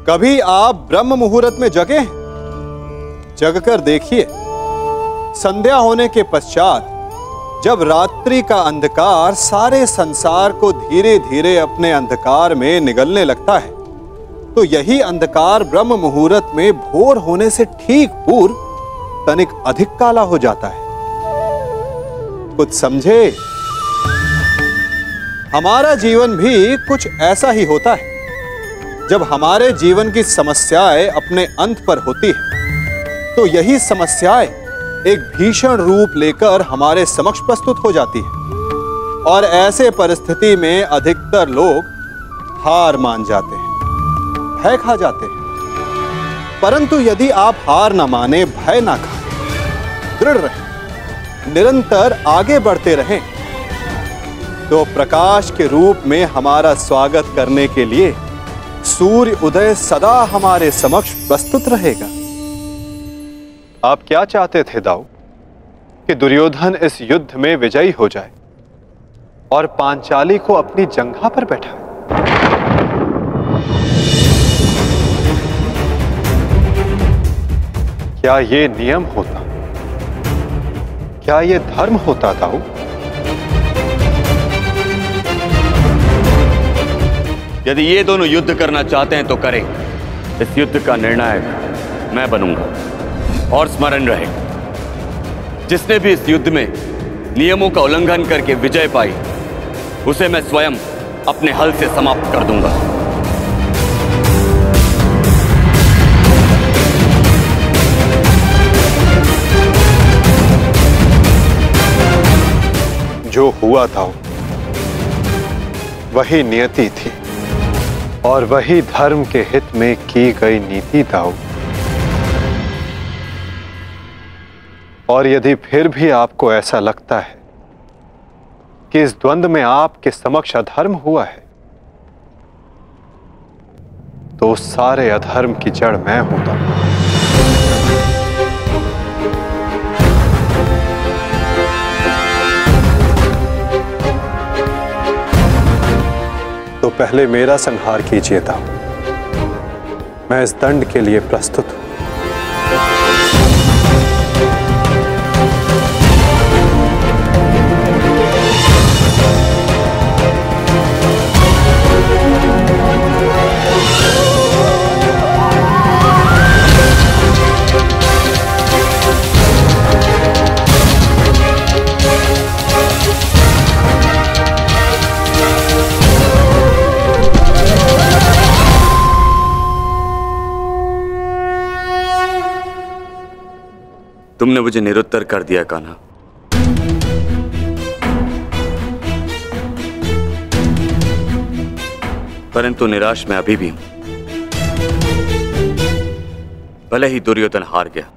कभी आप ब्रह्म मुहूर्त में जगे? जगकर देखिए, संध्या होने के पश्चात जब रात्रि का अंधकार सारे संसार को धीरे धीरे अपने अंधकार में निगलने लगता है, तो यही अंधकार ब्रह्म मुहूर्त में भोर होने से ठीक पूर्व तनिक अधिक काला हो जाता है। कुछ समझे? हमारा जीवन भी कुछ ऐसा ही होता है। जब हमारे जीवन की समस्याएं अपने अंत पर होती है, तो यही समस्याएं एक भीषण रूप लेकर हमारे समक्ष प्रस्तुत हो जाती है और ऐसे परिस्थिति में अधिकतर लोग हार मान जाते हैं, भय खा जाते हैं। परंतु यदि आप हार न माने, भय ना खाएं, दृढ़ रहें, निरंतर आगे बढ़ते रहें, तो प्रकाश के रूप में हमारा स्वागत करने के लिए सूर्य उदय सदा हमारे समक्ष प्रस्तुत रहेगा। आप क्या चाहते थे दाऊ? कि दुर्योधन इस युद्ध में विजयी हो जाए और पांचाली को अपनी जंघा पर बैठाए। क्या ये नियम होता? क्या ये धर्म होता दाऊ? यदि ये दोनों युद्ध करना चाहते हैं तो करें। इस युद्ध का निर्णायक मैं बनूंगा। और स्मरण रहे, जिसने भी इस युद्ध में नियमों का उल्लंघन करके विजय पाई, उसे मैं स्वयं अपने हल से समाप्त कर दूंगा। जो हुआ था वही नियति थी और वही धर्म के हित में की गई नीति दाऊ। और यदि फिर भी आपको ऐसा लगता है कि इस द्वंद्व में आपके समक्ष अधर्म हुआ है, तो उस सारे अधर्म की जड़ मैं हूं दाऊ। तो पहले मेरा संहार कीजिए दाऊ। मैं इस दंड के लिए प्रस्तुत हूं। तुमने मुझे निरुत्तर कर दिया कान्हा। परंतु निराश मैं अभी भी हूं। भले ही दुर्योधन हार गया,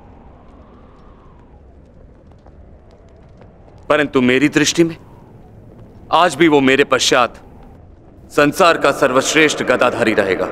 परंतु मेरी दृष्टि में आज भी वो मेरे पश्चात संसार का सर्वश्रेष्ठ गदाधारी रहेगा।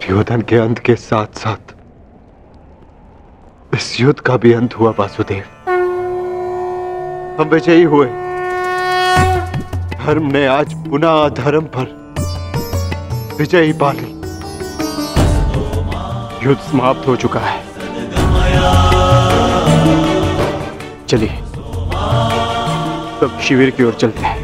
दुर्योधन के अंत के साथ साथ इस युद्ध का भी अंत हुआ वासुदेव। हम विजयी हुए। धर्म ने आज पुनः अधर्म पर विजयी पा ली। युद्ध समाप्त हो चुका है। चलिए सब शिविर की ओर चलते हैं।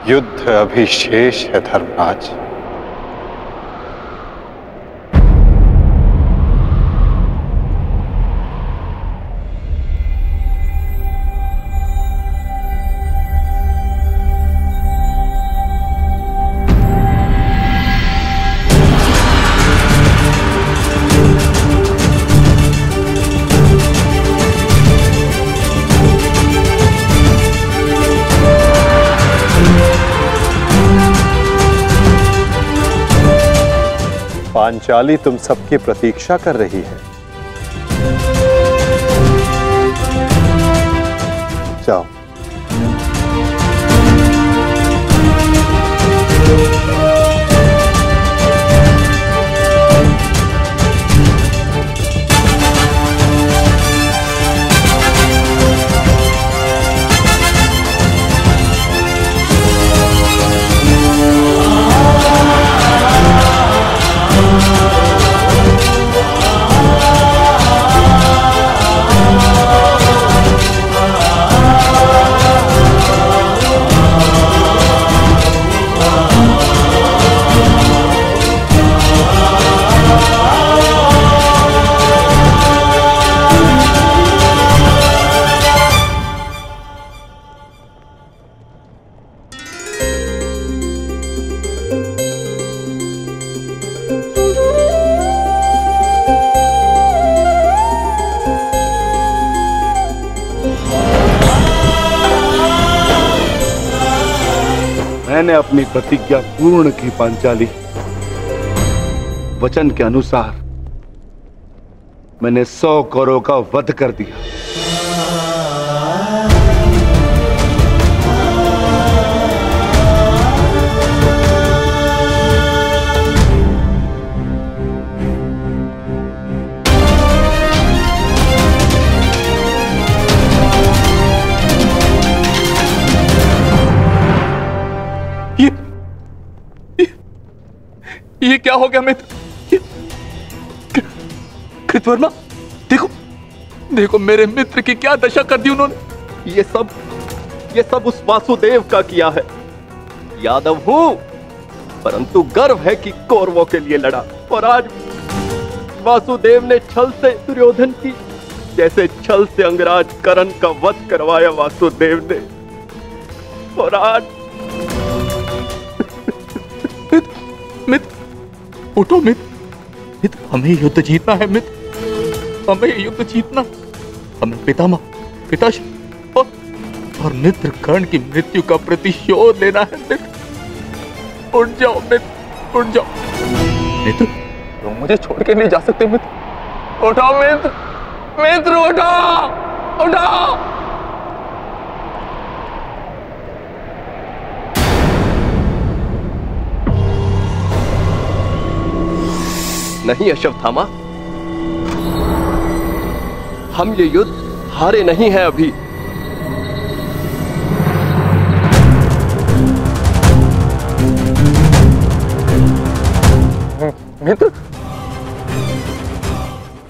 युद्ध अभी शेष है धर्मराज। पांचाली तुम सबकी प्रतीक्षा कर रही है। जाओ। मैंने अपनी प्रतिज्ञा पूर्ण की पांचाली। वचन के अनुसार मैंने 100 कौरवों का वध कर दिया। ये क्या हो गया मित्र? कृतवर्मा, देखो देखो मेरे मित्र की क्या दशा कर दी उन्होंने। ये सब उस वासुदेव का किया है। यादव हूं, परंतु गर्व है कि कौरवों के लिए लड़ा। और आज वासुदेव ने छल से दुर्योधन की जैसे छल से अंगराज कर्ण का वध करवाया वासुदेव ने। और आज मित्र उठो मित्र, हमें युद्ध जीतना है मित्र, हमें युद्ध जीतना। हमें पिताश्री और मित्र कर्ण की मृत्यु का प्रतिशोध लेना है मित्र। उठ जाओ मित्र, उठ जाओ मित्र, तुम मुझे छोड़ के नहीं जा सकते मित्र। उठो मित्र, मित्र उठो, उठो। नहीं अश्वत्थामा, हम ये युद्ध हारे नहीं हैं अभी।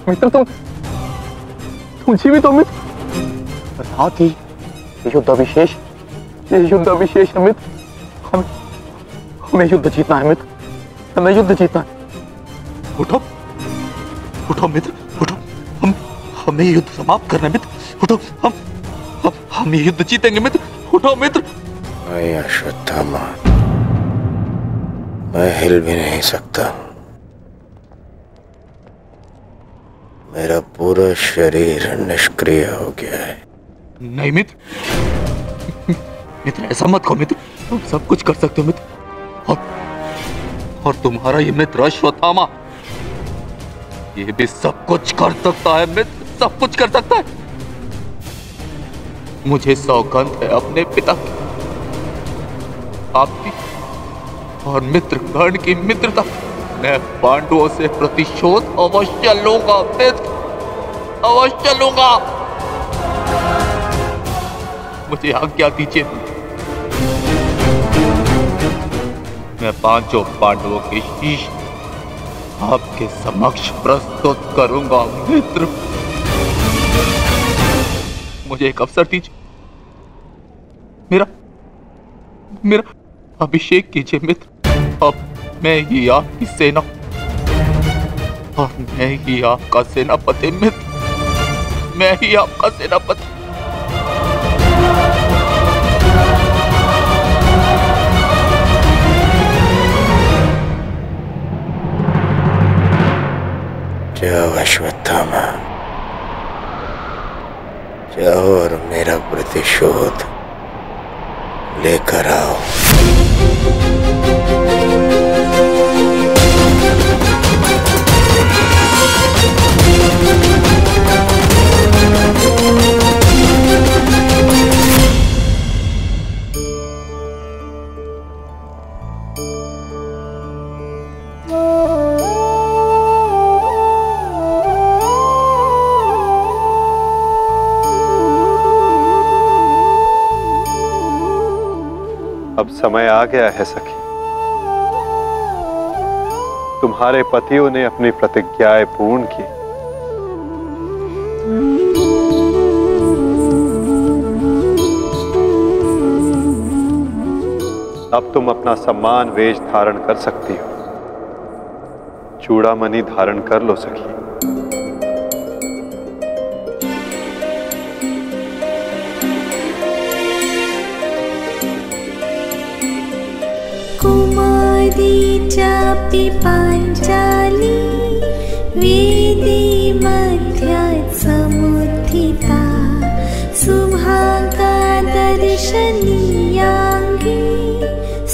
मित्र तुम जीवित हो मित्र। साथ ही युद्ध अभिशेष है मित्र। हमें युद्ध जीतना है मित्र, हमें युद्ध जीतना है। उठो उठो मित्र, उठो, हमें युद्ध समाप्त करना है मित्र। उठो, हम ये युद्ध जीतेंगे मित्र। उठो मित्र। नहीं अश्वत्थामा, मैं हिल भी नहीं सकता। मेरा पूरा शरीर निष्क्रिय हो गया है। नहीं मित्र ऐसा मत कहो मित्र, तुम सब कुछ कर सकते हो मित्र। और तुम्हारा ये मित्र अश्वत्थामा, ये भी सब कुछ कर सकता है मित्र, सब कुछ कर सकता है। मुझे सौगंध है अपने पिता की, और मित्र कर्ण की मित्रता, मैं पांडवों से प्रतिशोध अवश्य लूंगा मित्र, अवश्य लूंगा। मुझे आज्ञा दीजिए, मैं पांचों पांडवों के शीश आपके समक्ष प्रस्तुत करूंगा मित्र। मुझे एक अवसर दीजिए, मेरा अभिषेक कीजिए मित्र। अब मैं ही आपकी सेना और मैं ही आपका सेनापति मित्र, मैं ही आपका सेनापति। जाओ अश्वत्थामा, जाओ और मेरा प्रतिशोध लेकर आओ। अब समय आ गया है सखी, तुम्हारे पतियों ने अपनी प्रतिज्ञाएं पूर्ण की। अब तुम अपना सम्मान वेश धारण कर सकती हो। चूड़ामणि धारण कर लो सखी। चापि पाञ्चाली वेदी मध्यात् समुत्थिता सुभागा दर्शनीयाङ्गी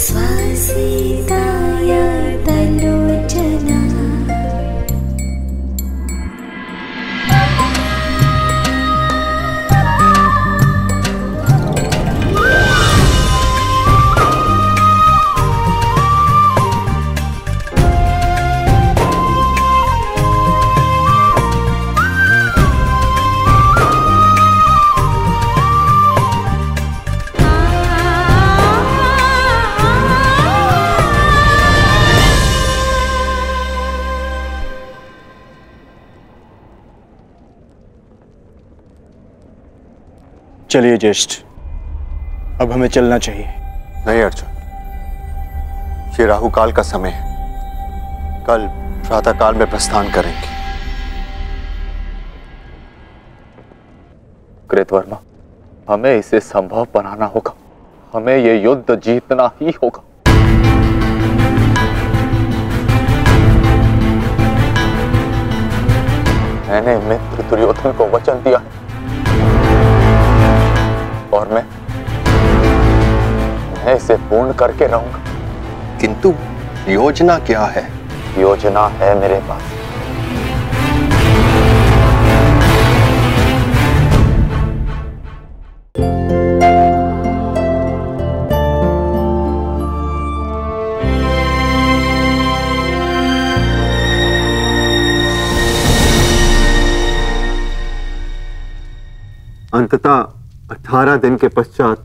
स्वसीताय तलोचना। चलिए ज्येष्ठ, अब हमें चलना चाहिए। नहीं अर्जुन, ये राहुकाल का समय है। कल प्रातःकाल में प्रस्थान करेंगे। कृतवर्मा, हमें इसे संभव बनाना होगा। हमें ये युद्ध जीतना ही होगा। मैंने मित्र दुर्योधन को वचन दिया है और मैं इसे पूर्ण करके रहूंगा। किंतु योजना क्या है? योजना है मेरे पास। अंततः 18 दिन के पश्चात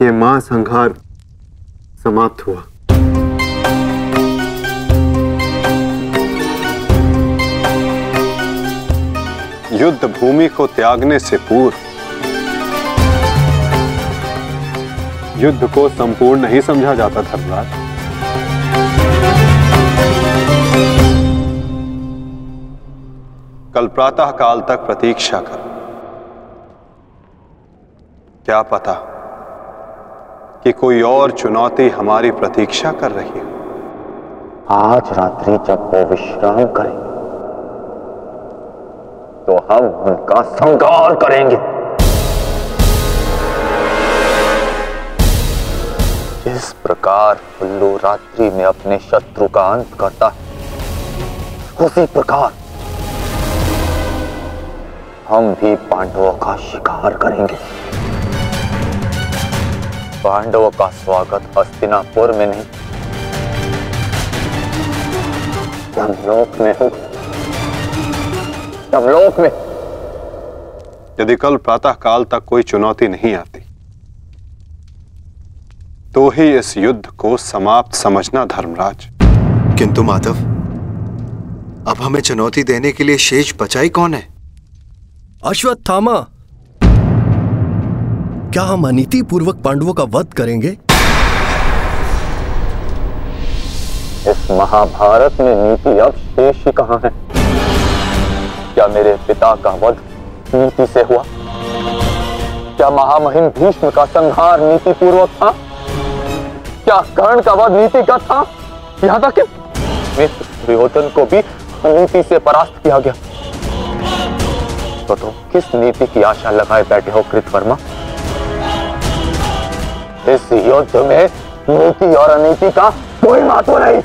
ये महासंहार समाप्त हुआ। युद्ध भूमि को त्यागने से पूर्व युद्ध को संपूर्ण नहीं समझा जाता धर्मराज। कल प्रातः काल तक प्रतीक्षा कर। क्या पता कि कोई और चुनौती हमारी प्रतीक्षा कर रही है। आज रात्रि जब वो विश्राम करेंगे तो हम उनका संहार करेंगे। जिस प्रकार उल्लू रात्रि में अपने शत्रु का अंत करता है, उसी प्रकार हम भी पांडवों का शिकार करेंगे। पांडवों का स्वागत हस्तिनापुर में नहीं यमलोक में हूँ, यमलोक में। यदि कल प्रातः काल तक कोई चुनौती नहीं आती तो ही इस युद्ध को समाप्त समझना धर्मराज। किंतु माधव, अब हमें चुनौती देने के लिए शेष बचा ही कौन है? अश्वत्थामा, क्या हम अनीति पूर्वक पांडवों का वध करेंगे? इस महाभारत में नीति अब शेष ही कहां है? क्या मेरे पिता का वध नीति से हुआ? क्या महामहिम भीष्म का संहार नीति पूर्वक था? क्या कर्ण का वध नीति का था? यहाँ तक कि मित्र दुर्योधन को भी नीति से परास्त किया गया। तो तुम किस नीति की आशा लगाए बैठे हो कृतवर्मा? इस युद्ध में नीति और अनीति का कोई महत्व नहीं।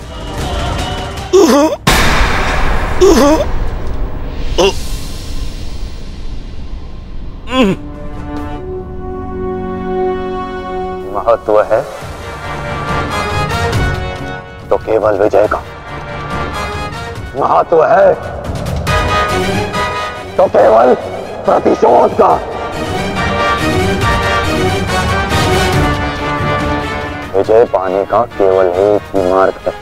महत्व है तो केवल विजय का, महत्व है तो केवल प्रतिशोध का। विजय पाने का केवल एक ही मार्ग है,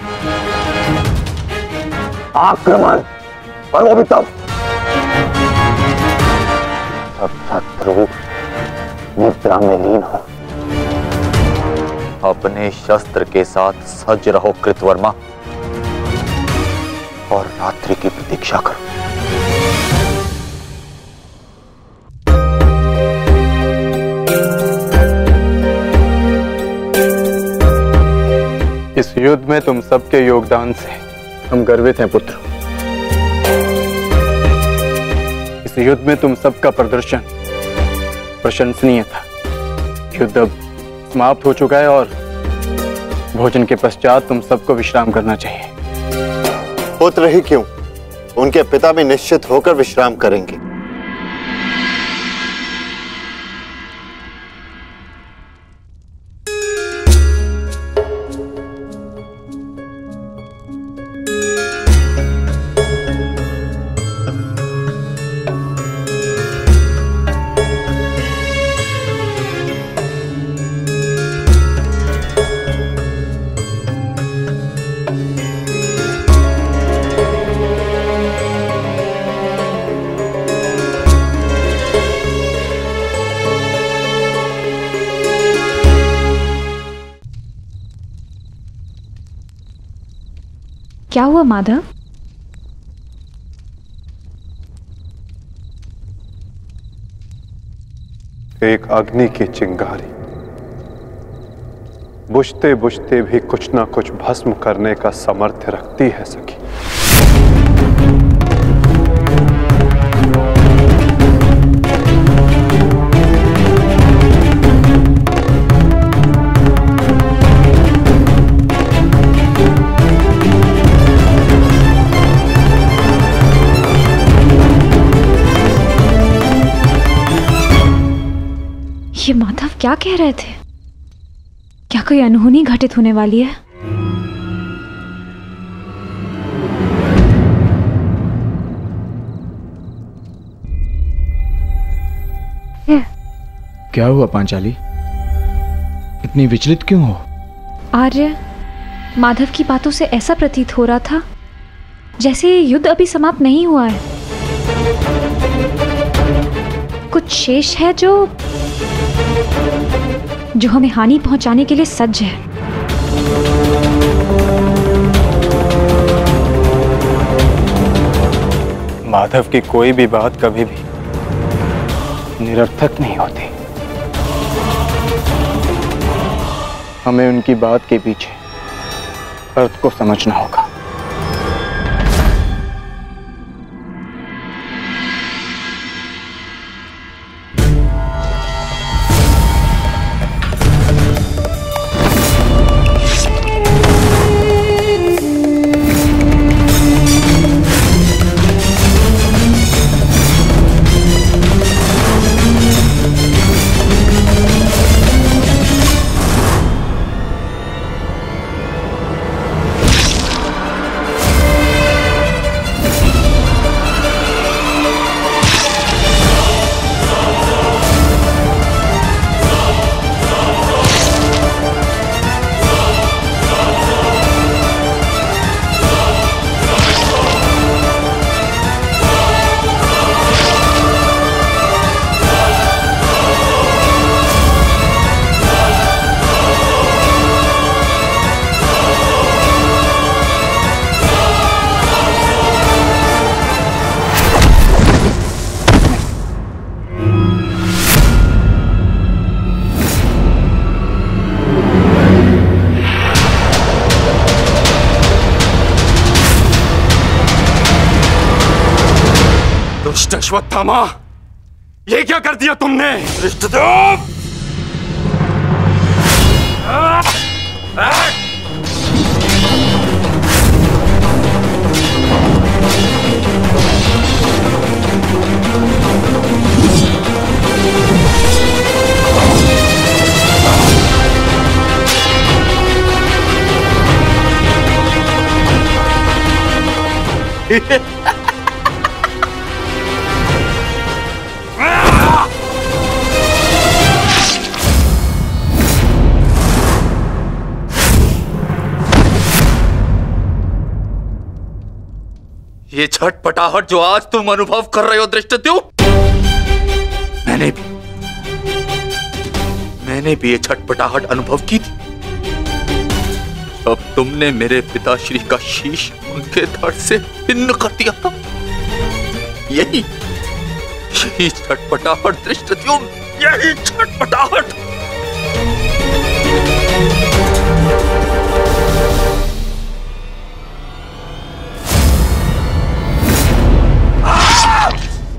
आक्रमण, और वो भी तब शत्रु निद्रा में लीन हो। अपने शस्त्र के साथ सज्ज रहो कृतवर्मा, और रात्रि की प्रतीक्षा करो। इस युद्ध में तुम सबके योगदान से हम गर्वित हैं पुत्र। इस युद्ध में तुम सबका प्रदर्शन प्रशंसनीय था। युद्ध अब समाप्त हो चुका है और भोजन के पश्चात तुम सबको विश्राम करना चाहिए। पुत्र ही क्यों, उनके पिता भी निश्चित होकर विश्राम करेंगे। क्या हुआ माधव? एक अग्नि की चिंगारी बुझते बुझते भी कुछ ना कुछ भस्म करने का सामर्थ्य रखती है सखी। ये माधव क्या कह रहे थे? क्या कोई अनहोनी घटित होने वाली है? क्या हुआ पांचाली? इतनी विचलित क्यों हो? आर्य, माधव की बातों से ऐसा प्रतीत हो रहा था जैसे युद्ध अभी समाप्त नहीं हुआ है। कुछ शेष है जो हमें हानि पहुंचाने के लिए सज्ज है। माधव की कोई भी बात कभी भी निरर्थक नहीं होती। हमें उनकी बात के पीछे अर्थ को समझना होगा। दुष्ट अश्वत्थामा, ये क्या कर दिया तुमने? धृष्टद्युम्न! ये छटपटाहट जो आज तुम अनुभव कर रहे हो धृष्टद्युम्न, मैंने भी ये छटपटाहट अनुभव की थी जब तुमने मेरे पिताश्री का शीश उनके धड़ से भिन्न कर दिया था। यही छटपटाहट धृष्टद्युम्न, यही छटपटाहट।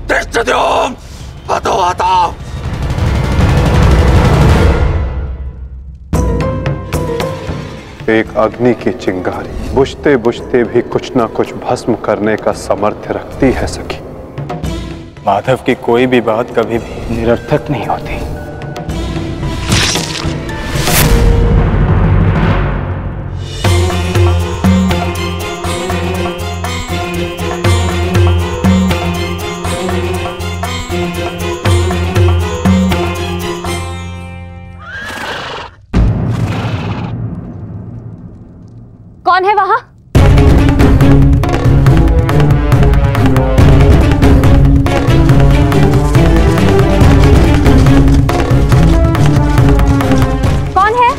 धृष्टद्युम्न, हटो हटाओ। एक अग्नि की चिंगारी बुझते बुझते भी कुछ ना कुछ भस्म करने का सामर्थ्य रखती है सखी। माधव की कोई भी बात कभी भी निरर्थक नहीं होती। कौन है वहां? कौन है?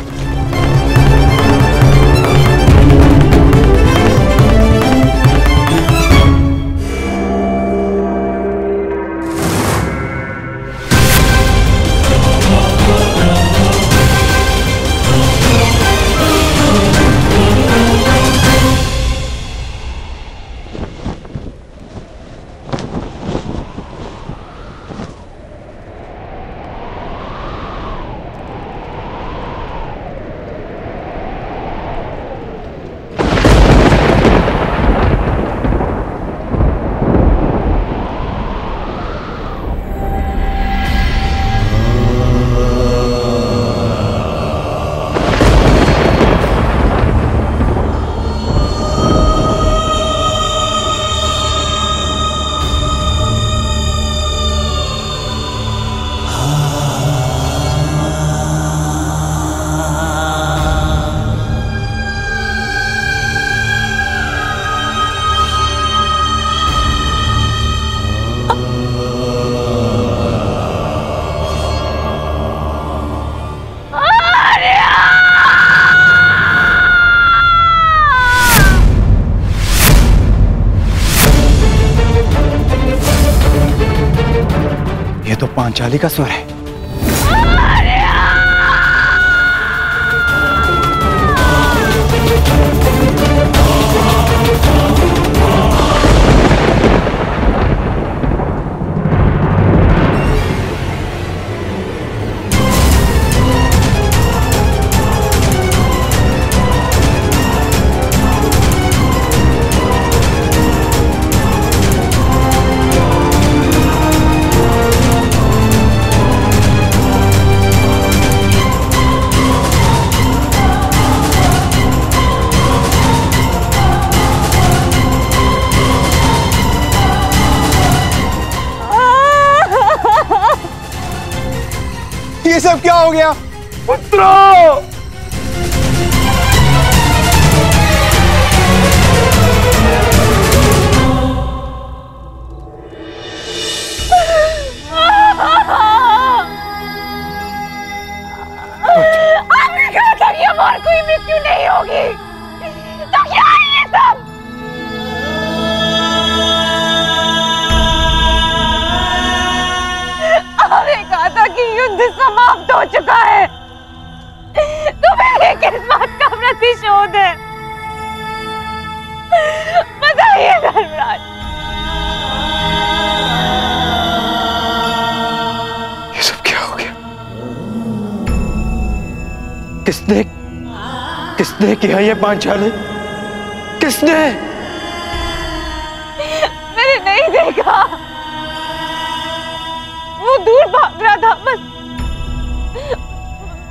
तो पांचाली का स्वर है। ये सब क्या हो गया? पुत्रो! आपने कहा था कि अब और कोई मृत्यु नहीं होगी, तो क्या है ये सब? आपने कहा था कि युद्ध समाप्त हो चुका है, किसने किया ये पांचाली? किसने? मैंने नहीं देखा, वो दूर भाग रहा था।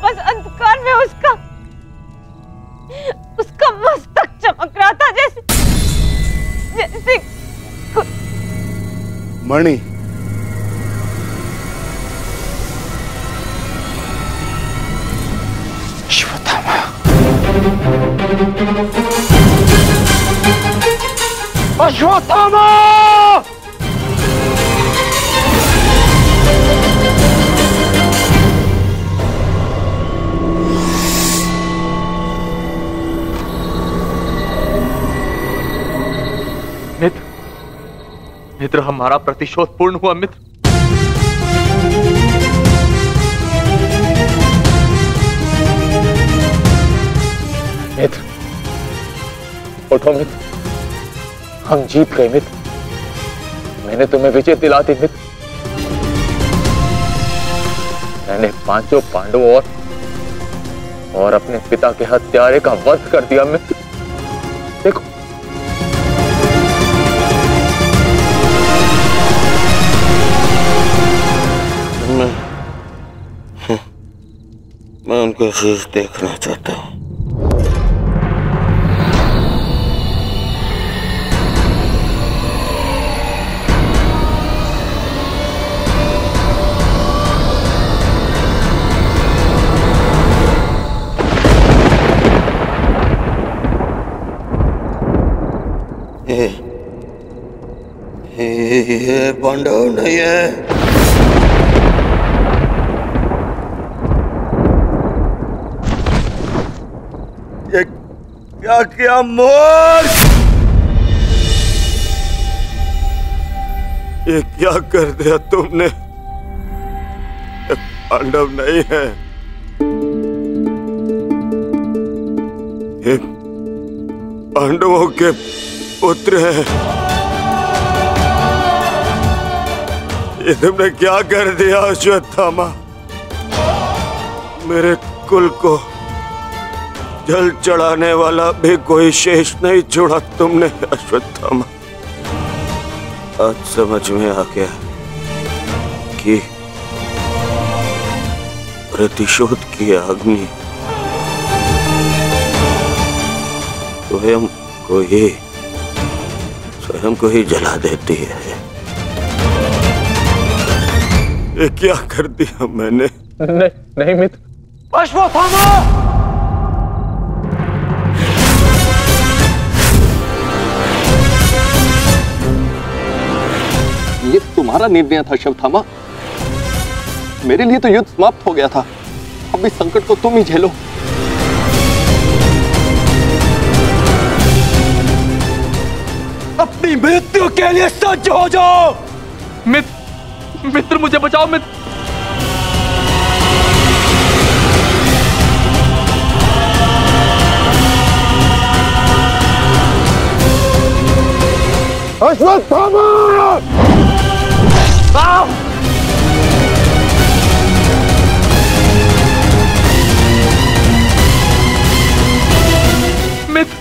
बस अंधकार में उसका मस्तक चमक रहा था, जैसे मणि, अश्वत्थामा, अश्वत्थामा! मित्र, हमारा प्रतिशोध पूर्ण हुआ। मित्र, उठो मित्र, हम जीत गए मित्र। मैंने तुम्हें विजय दिला दी मित्र। मैंने पांचों पांडवों और अपने पिता के हत्यारे का वध कर दिया मित्र। देखो, मैं उनका शीश देखना चाहता हूँ। ये पांडव नहीं है। ये क्या किया मूर्ख? ये क्या कर दिया तुमने? ये पांडव नहीं है, ये पांडवों के पुत्र हैं। ये तुमने क्या कर दिया अश्वत्थामा? मेरे कुल को जल चढ़ाने वाला भी कोई शेष नहीं छोड़ा तुमने अश्वत्थामा। आज समझ में आ गया कि प्रतिशोध की अग्नि स्वयं को ही जला देती है। ये क्या कर दिया मैंने? नहीं मित्र, अश्वत्थामा! ये तुम्हारा निर्णय था अश्वत्थामा। मेरे लिए तो युद्ध समाप्त हो गया था। अब इस संकट को तुम ही झेलो। अपनी मृत्यु के लिए सज्ज हो जाओ। मित्र, मुझे बचाओ मित्र। अश्वत्थामा! मित्र,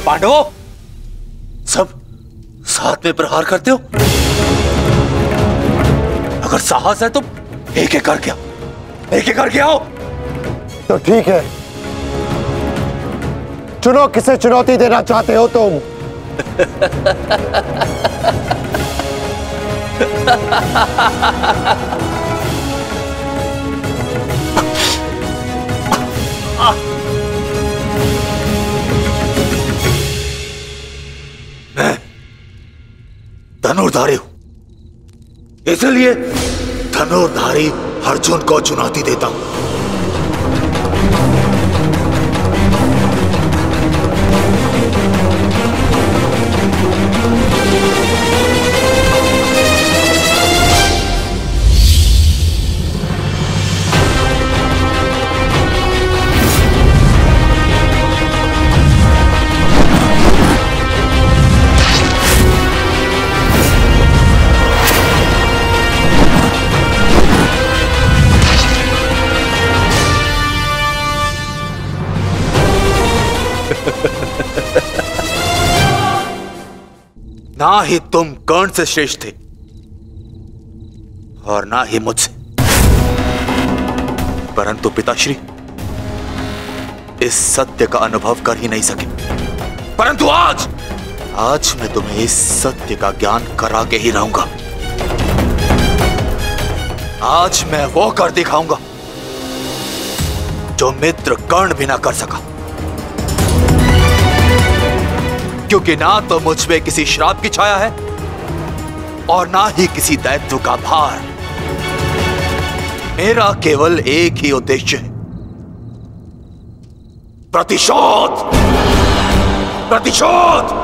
पांडवों, सब साथ में प्रहार करते हो? अगर साहस है तो एक एक करके आओ। तो ठीक है, चुनो किसे चुनौती देना चाहते हो तुम। मैं धनुर्धारी हूं, इसलिए धनुर्धारी अर्जुन को चुनौती देता हूं। ना ही तुम कर्ण से श्रेष्ठ थे और ना ही मुझसे, परंतु पिताश्री इस सत्य का अनुभव कर ही नहीं सके। परंतु आज मैं तुम्हें इस सत्य का ज्ञान करा के ही रहूंगा। आज मैं वो कर दिखाऊंगा जो मित्र कर्ण भी ना कर सका, क्योंकि ना तो मुझ पे किसी श्राप की छाया है और ना ही किसी दैत्य का भार। मेरा केवल एक ही उद्देश्य है, प्रतिशोध। प्रतिशोध।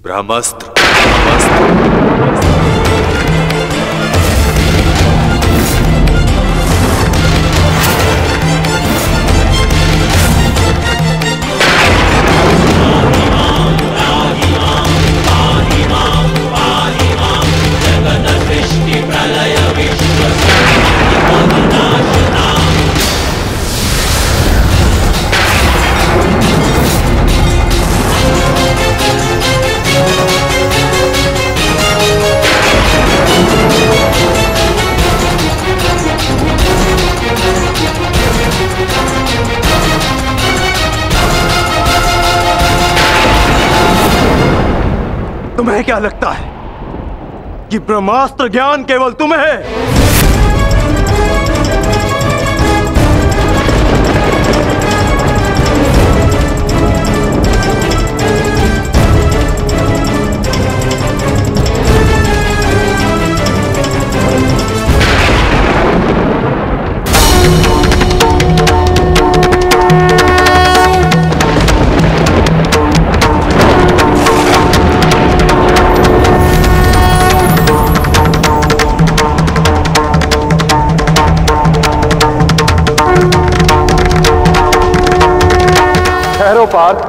ब्रह्मास्त्र। तुम्हें क्या लगता है कि ब्रह्मास्त्र ज्ञान केवल तुम्हें है? पार्थ,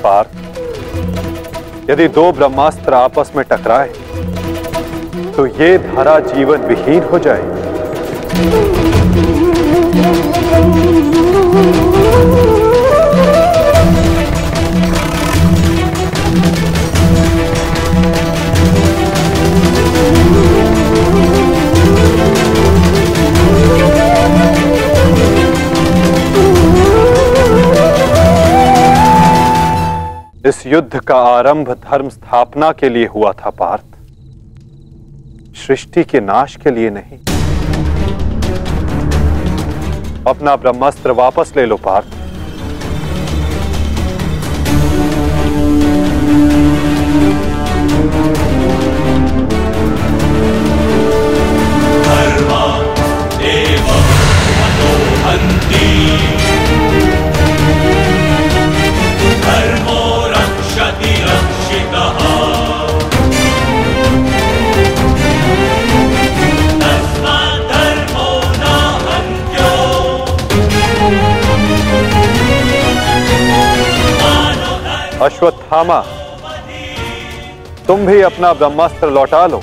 पार्थ, यदि दो ब्रह्मास्त्र आपस में टकराए तो ये धारा जीवन विहीन हो जाए। इस युद्ध का आरंभ धर्म स्थापना के लिए हुआ था पार्थ, सृष्टि के नाश के लिए नहीं। अपना ब्रह्मास्त्र वापस ले लो पार्थ। अश्वत्थामा, तुम भी अपना ब्रह्मास्त्र लौटा लो।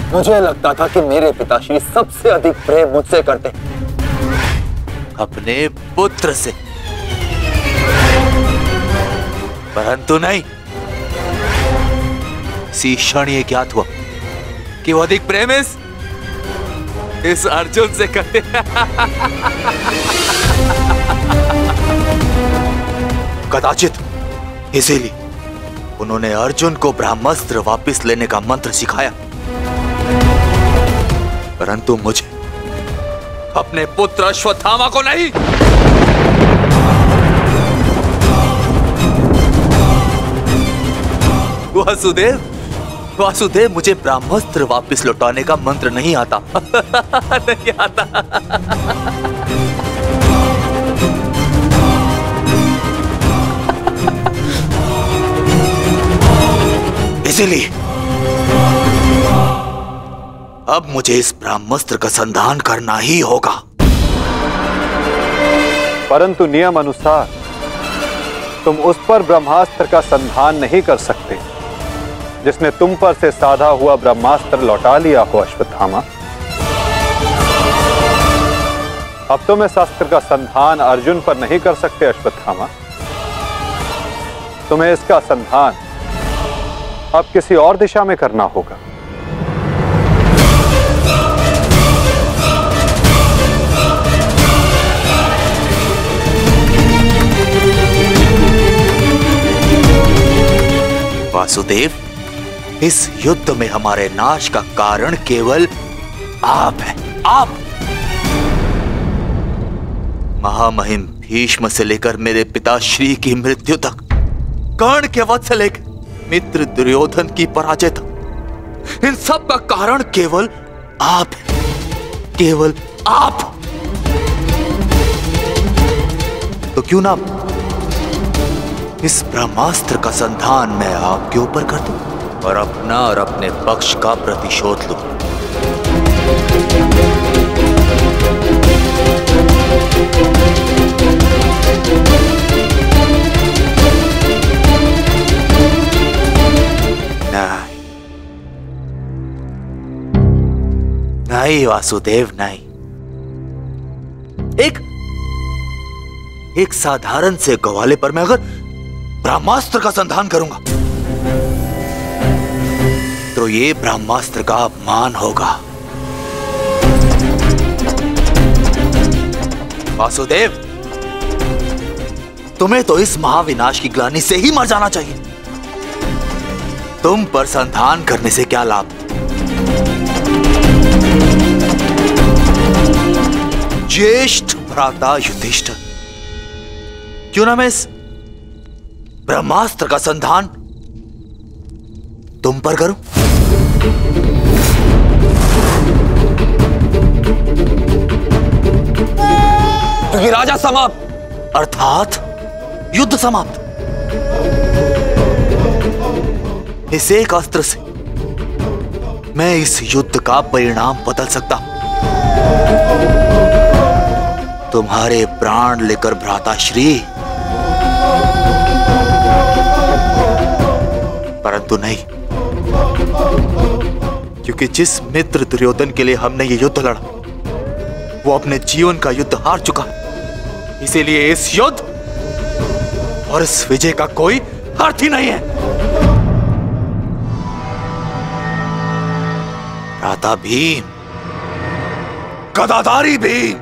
मुझे लगता था कि मेरे पिताश्री सबसे अधिक प्रेम मुझसे करते, अपने पुत्र से, परंतु नहीं। इसी क्षण ये ज्ञात हुआ कि वो अधिक प्रेम इस अर्जुन से करते। कदाचित इसीलिए उन्होंने अर्जुन को ब्रह्मास्त्र वापस लेने का मंत्र सिखाया, परंतु मुझे, अपने पुत्र अश्वत्थामा को नहीं। वासुदेव, मुझे ब्रह्मास्त्र वापस लौटाने का मंत्र नहीं आता। नहीं आता। इसीलिए अब मुझे इस ब्रह्मास्त्र का संधान करना ही होगा। परंतु नियम अनुसार तुम उस पर ब्रह्मास्त्र का संधान नहीं कर सकते जिसने तुम पर से साधा हुआ ब्रह्मास्त्र लौटा लिया हो अश्वत्थामा। अब तुम इस अस्त्र का संधान अर्जुन पर नहीं कर सकते अश्वत्थामा। तुम्हें इसका संधान अब किसी और दिशा में करना होगा। वासुदेव, इस युद्ध में हमारे नाश का कारण केवल आप हैं। आप, महामहिम भीष्म से लेकर मेरे पिताश्री की मृत्यु तक, कर्ण के वध से लेकर मित्र दुर्योधन की पराजय तक, इन सब का कारण केवल आप हैं। केवल आप। तो क्यों ना इस ब्रह्मास्त्र का संधान मैं आपके ऊपर कर दूं और अपना और अपने पक्ष का प्रतिशोध लूं। नहीं वासुदेव, नहीं। एक साधारण से ग्वाले पर मैं अगर ब्रह्मास्त्र का संधान करूंगा तो ये ब्रह्मास्त्र का अपमान होगा। वासुदेव, तुम्हें तो इस महाविनाश की ग्लानि से ही मर जाना चाहिए। तुम पर संधान करने से क्या लाभ? ज्येष्ठ भ्राता युधिष्ठिर, क्यों ना मैं इस ब्रह्मास्त्र का संधान तुम पर करूं? क्योंकि राजा समाप्त, अर्थात युद्ध समाप्त। इस एक अस्त्र से मैं इस युद्ध का परिणाम बदल सकता हूं। तुम्हारे प्राण लेकर भ्राताश्री, परंतु नहीं, क्योंकि जिस मित्र दुर्योधन के लिए हमने ये युद्ध लड़ा वो अपने जीवन का युद्ध हार चुका है। इसीलिए इस युद्ध और इस विजय का कोई अर्थ ही नहीं है। भ्राता भीम, गदाधारी भीम,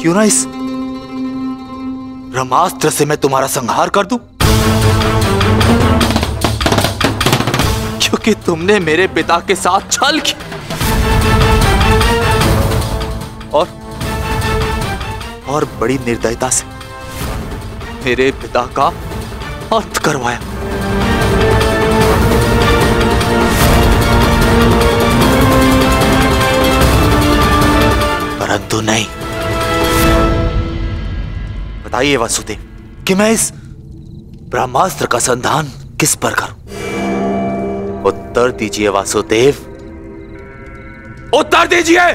क्यों ना इस ब्रह्मास्त्र से मैं तुम्हारा संहार कर दूं? क्योंकि तुमने मेरे पिता के साथ छल किया और बड़ी निर्दयता से मेरे पिता का अंत करवाया। परंतु नहीं, बताइए वासुदेव कि मैं इस ब्रह्मास्त्र का संधान किस पर करूं? उत्तर दीजिए वासुदेव, उत्तर दीजिए।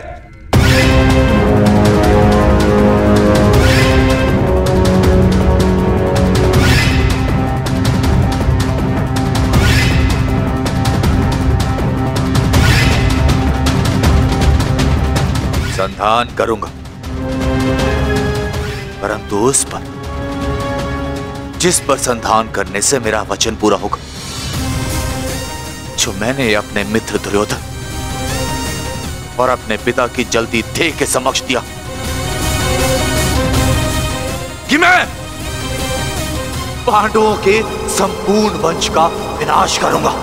संधान करूंगा, परंतु उस पर जिस पर संधान करने से मेरा वचन पूरा होगा, जो मैंने अपने मित्र दुर्योधन और अपने पिता की जल्दी देह के समक्ष दिया कि मैं पांडवों के संपूर्ण वंश का विनाश करूंगा।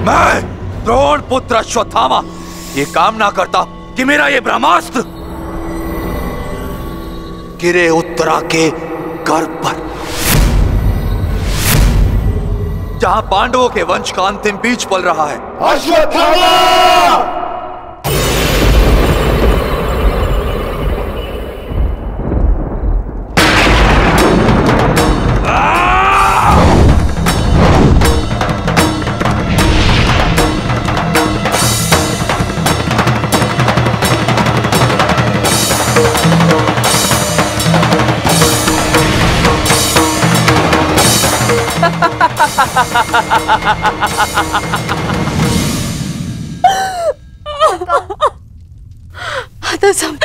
मैं द्रोण पुत्र अश्वत्थामा ये कामना करता कि मेरा ये ब्रह्मास्त्र गिरे उत्तरा के गर्भ पर, जहां पांडवों के वंश का अंतिम बीज पल रहा है। अश्वत्थामा! तो सब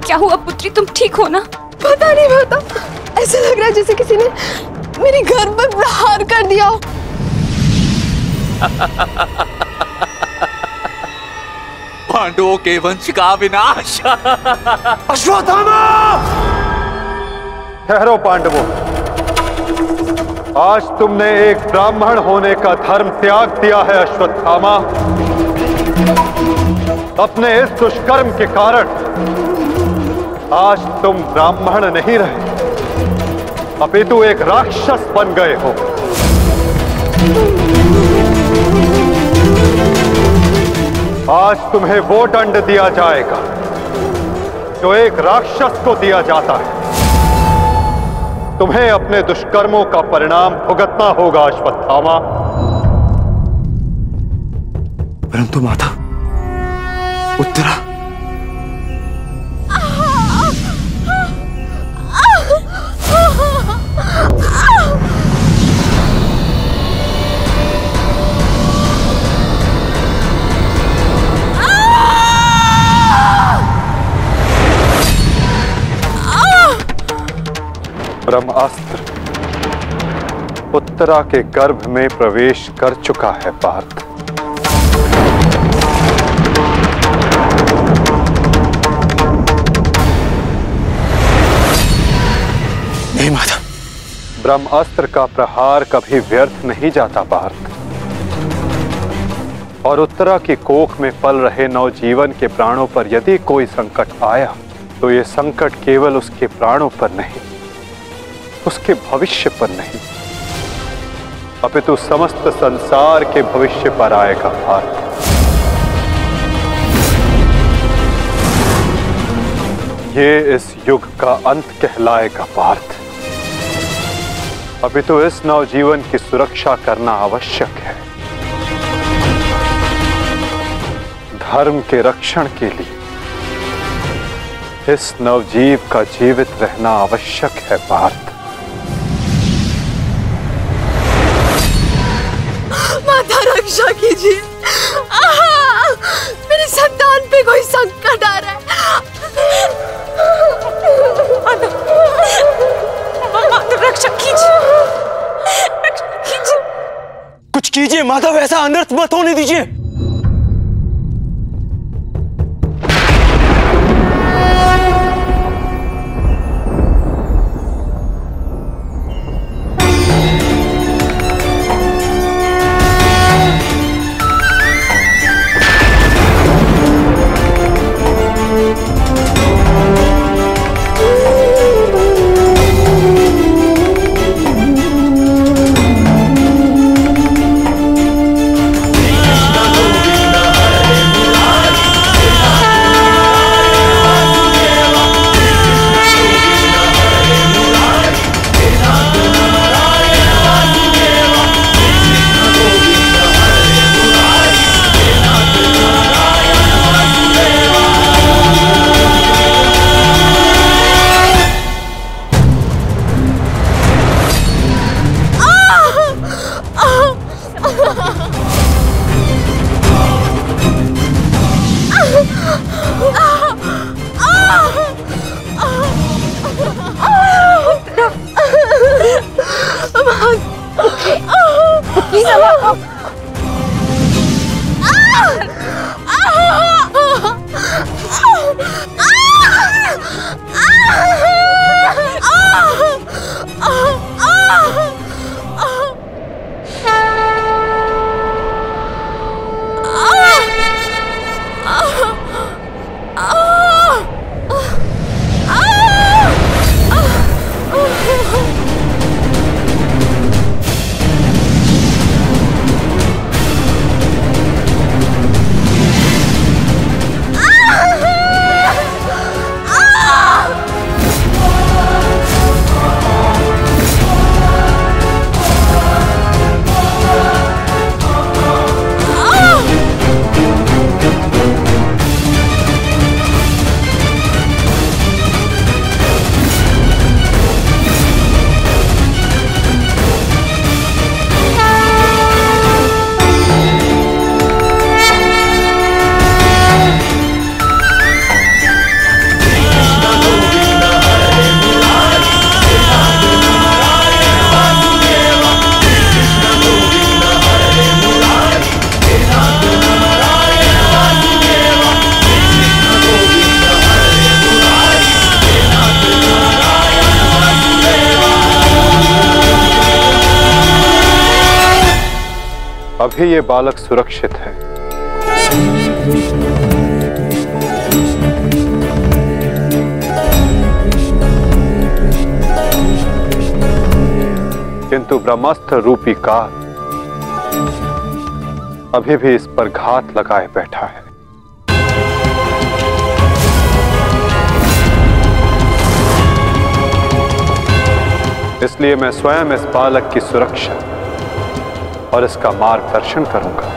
क्या हुआ पुत्री, तुम ठीक हो ना? पता नहीं माता, ऐसा लग रहा है जैसे किसी ने मेरी घर पर प्रहार कर दिया हो। पांडवों के वंश का विनाश। अश्वत्थामा! ठहरो पांडवों, आज तुमने एक ब्राह्मण होने का धर्म त्याग दिया है। अश्वत्थामा, अपने इस दुष्कर्म के कारण आज तुम ब्राह्मण नहीं रहे, अपितु एक राक्षस बन गए हो। आज तुम्हें वो दंड दिया जाएगा जो एक राक्षस को दिया जाता है। तुम्हें अपने दुष्कर्मों का परिणाम भुगतना होगा अश्वत्थामा। परंतु माता, उत्तरा ब्रह्मास्त्र उत्तरा के गर्भ में प्रवेश कर चुका है पार्थ। नहीं माता, ब्रह्मास्त्र का प्रहार कभी व्यर्थ नहीं जाता पार्थ, और उत्तरा की कोख में पल रहे नवजीवन के प्राणों पर यदि कोई संकट आया तो ये संकट केवल उसके प्राणों पर नहीं, उसके भविष्य पर नहीं, अपितु समस्त संसार के भविष्य पर आएगा पार्थ। ये इस युग का अंत कहलाएगा पार्थ। अभी तो इस नवजीवन की सुरक्षा करना आवश्यक है। धर्म के रक्षण के लिए इस नवजीव का जीवित रहना आवश्यक है पार्थ। माता रक्षा कीजिए। मेरी संतान पे कोई संकट आ रहा है। माता रक्षा कीजिए, रक्षा कीजिए। कुछ कीजिए माधव, ऐसा अनर्थ मत होने दीजिए। अभी ये बालक सुरक्षित है। किंतु ब्रह्मास्त्र रूपी काल अभी भी इस पर घात लगाए बैठा है। इसलिए मैं स्वयं इस बालक की सुरक्षा और इसका मार्गदर्शन करूंगा।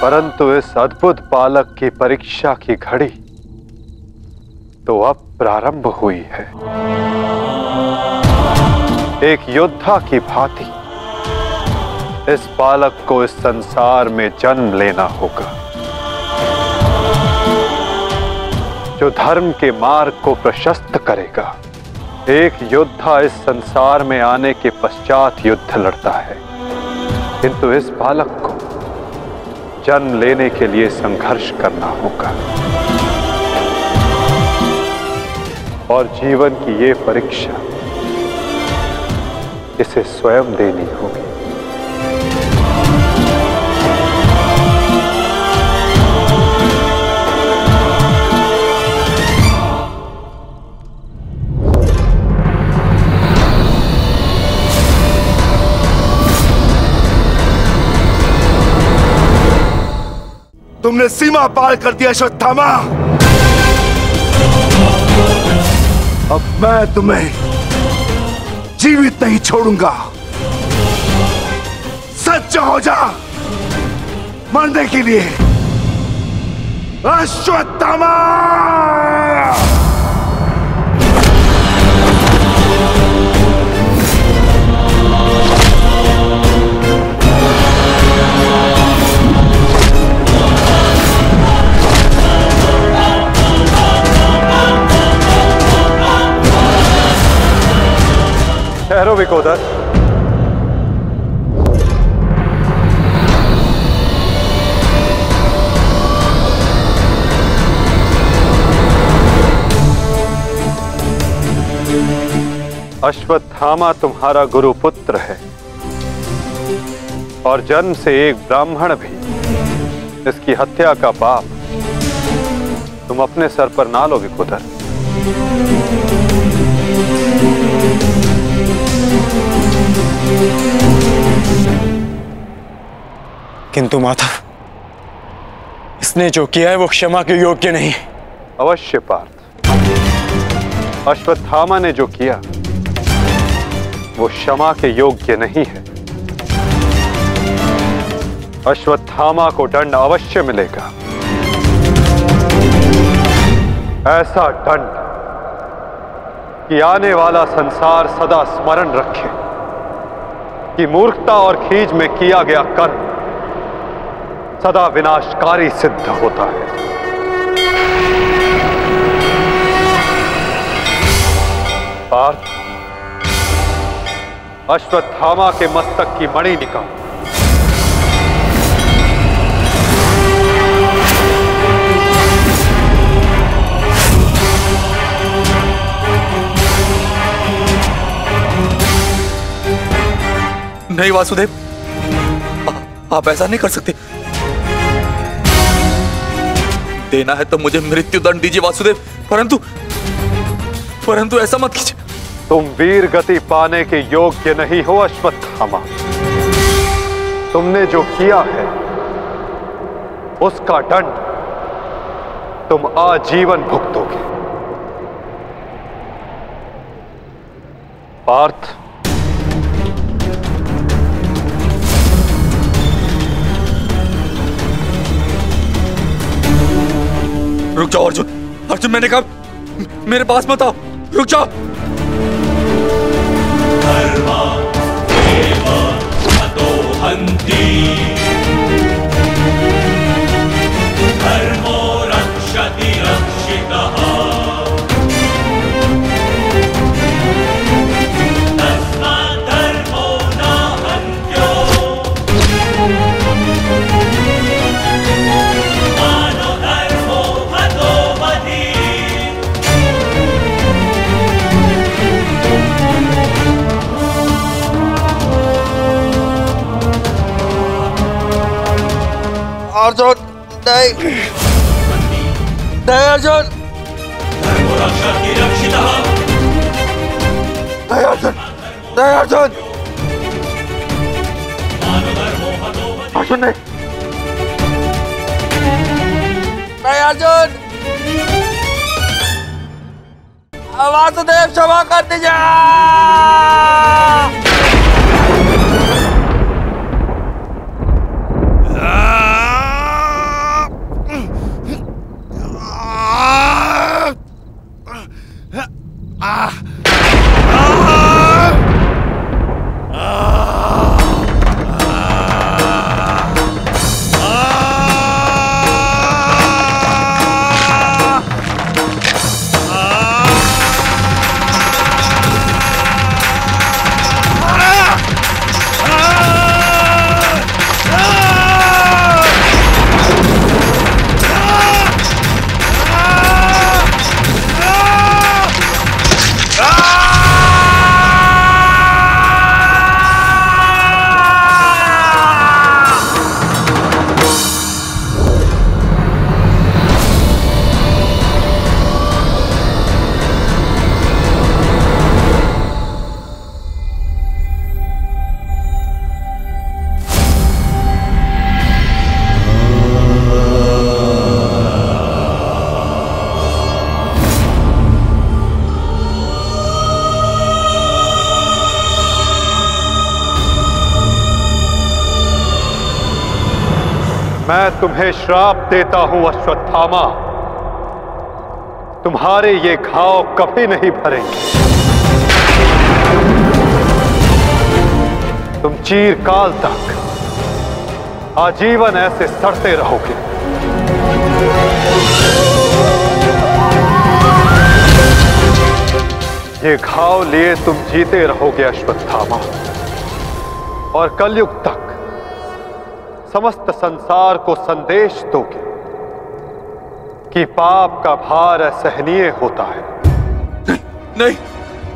परंतु इस अद्भुत बालक की परीक्षा की घड़ी तो अब प्रारंभ हुई है। एक योद्धा की भांति इस बालक को इस संसार में जन्म लेना होगा, जो धर्म के मार्ग को प्रशस्त करेगा। एक योद्धा इस संसार में आने के पश्चात युद्ध लड़ता है, किंतु इस बालक को जन्म लेने के लिए संघर्ष करना होगा और जीवन की ये परीक्षा इसे स्वयं देनी होगी। तुमने सीमा पार कर दिया अश्वत्थामा। अब मैं तुम्हें जीवित नहीं छोड़ूंगा। सच हो जा मरने के लिए अश्वत्थामा। ठहरो विकोदर। अश्वत्थामा तुम्हारा गुरुपुत्र है और जन्म से एक ब्राह्मण भी। इसकी हत्या का पाप तुम अपने सर पर ना लो विकोदर। किंतु माता, इसने जो किया है वो क्षमा के योग्य नहीं। अवश्य पार्थ, अश्वत्थामा ने जो किया वो क्षमा के योग्य नहीं है। अश्वत्थामा को दंड अवश्य मिलेगा। ऐसा दंड कि आने वाला संसार सदा स्मरण रखे कि मूर्खता और खीज में किया गया कर्म सदा विनाशकारी सिद्ध होता है। पार्थ, अश्वत्थामा के मस्तक की मणि निकाल। नहीं वासुदेव, आप ऐसा नहीं कर सकते। देना है तो मुझे मृत्यु दंड दीजिए वासुदेव, परंतु ऐसा मत कीजिए। तुम वीर गति पाने के योग्य नहीं हो अश्वत्थामा। तुमने जो किया है उसका दंड तुम आजीवन भुगतोगे। पार्थ, रुक जाओ अर्जुन, मैंने कहा मेरे पास मत आओ, रुक जाओ। धर्मो रक्षति रक्षितः तस्मात् धर्मो न हन्यो मानो धर्मो हतो वधि। अर्जुन नहीं, अर्जुन। धर्मो रक्षति रक्षितः। नहीं अर्जुन, नहीं अर्जुन, अर्जुन नहीं, नहीं अर्जुन। वासुदेव क्षमा कर दीजिए। मैं तुम्हें श्राप देता हूं अश्वत्थामा, तुम्हारे ये घाव कभी नहीं भरेंगे। तुम चीरकाल तक आजीवन ऐसे सड़ते रहोगे। ये घाव लिए तुम जीते रहोगे अश्वत्थामा, और कलयुग तक समस्त संसार को संदेश दोगे कि पाप का भार असहनीय होता है। नहीं